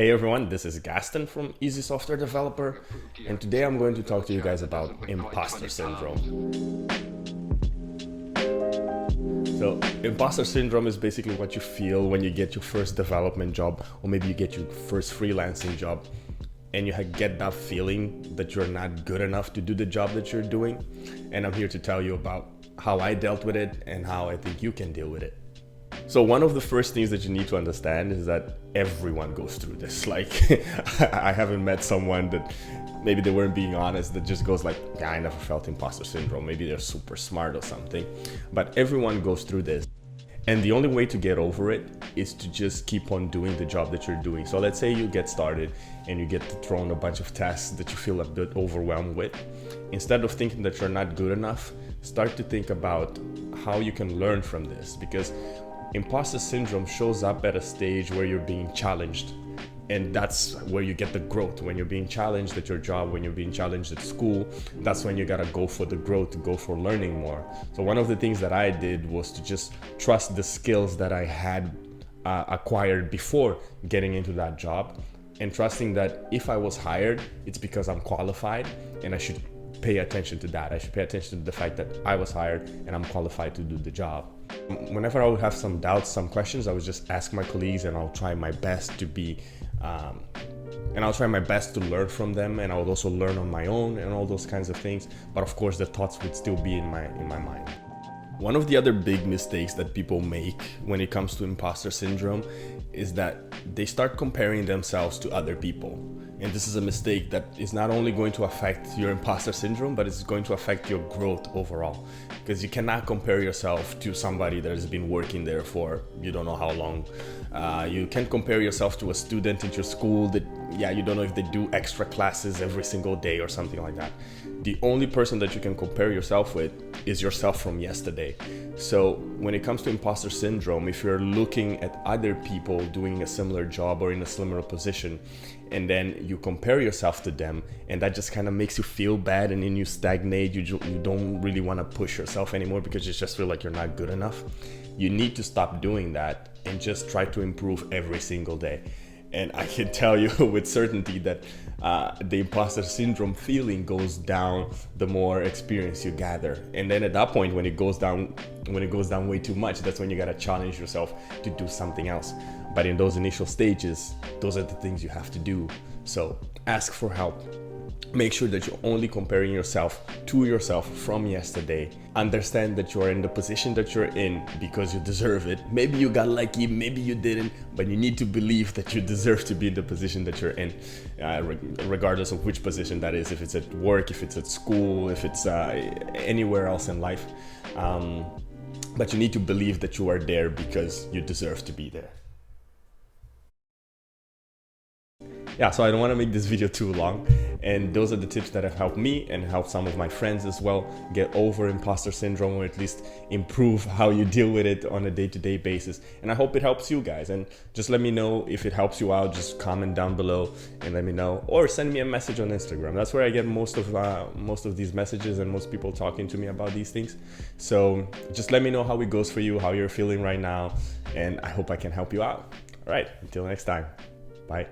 Hey everyone, this is Gaston from Easy Software Developer, and today I'm going to talk to you guys about imposter syndrome. So, imposter syndrome is basically what you feel when you get your first development job, or maybe you get your first freelancing job, and you get that feeling that you're not good enough to do the job that you're doing. And I'm here to tell you about how I dealt with it and how I think you can deal with it. So one of the first things that you need to understand is that everyone goes through this. Like, I haven't met someone that maybe they weren't being honest that just goes like, yeah, I never felt imposter syndrome. Maybe they're super smart or something, but everyone goes through this. And the only way to get over it is to just keep on doing the job that you're doing. So let's say you get started and you get thrown a bunch of tasks that you feel a bit overwhelmed with. Instead of thinking that you're not good enough, start to think about how you can learn from this, because imposter syndrome shows up at a stage where you're being challenged, and that's where you get the growth. When you're being challenged at your job, when you're being challenged at school, that's when you gotta go for the growth, to go for learning more. So one of the things that I did was to just trust the skills that I had acquired before getting into that job, and trusting that if I was hired, it's because I'm qualified, and I should pay attention to that. I should pay attention to the fact that I was hired and I'm qualified to do the job. Whenever I would have some doubts, some questions, I would just ask my colleagues, and I'll try my best to learn from them, and I would also learn on my own and all those kinds of things. But of course, the thoughts would still be in my mind. One of the other big mistakes that people make when it comes to imposter syndrome is that they start comparing themselves to other people. And this is a mistake that is not only going to affect your imposter syndrome, but it's going to affect your growth overall. Because you cannot compare yourself to somebody that has been working there for you don't know how long. You can't compare yourself to a student at your school that, you don't know if they do extra classes every single day or something like that. The only person that you can compare yourself with is yourself from yesterday. So when it comes to imposter syndrome, if you're looking at other people doing a similar job or in a similar position, and then you compare yourself to them, and that just kind of makes you feel bad, and then you stagnate, you don't really want to push yourself anymore because you just feel like you're not good enough. You need to stop doing that and just try to improve every single day. And I can tell you with certainty that the imposter syndrome feeling goes down the more experience you gather. And then at that point, when it goes down way too much, that's when you gotta challenge yourself to do something else. But in those initial stages, those are the things you have to do. So ask for help. Make sure that you're only comparing yourself to yourself from yesterday. Understand that you're in the position that you're in because you deserve it. Maybe you got lucky, maybe you didn't, but you need to believe that you deserve to be in the position that you're in, regardless of which position that is. If it's at work, if it's at school, if it's anywhere else in life. But you need to believe that you are there because you deserve to be there. So I don't want to make this video too long, and those are the tips that have helped me and helped some of my friends as well get over imposter syndrome, or at least improve how you deal with it on a day-to-day basis. And I hope it helps you guys, and just let me know if it helps you out. Just comment down below and let me know, or send me a message on Instagram. That's where I get most of these messages and most people talking to me about these things. So just let me know how it goes for you, how you're feeling right now, and I hope I can help you out. All right, until next time, bye.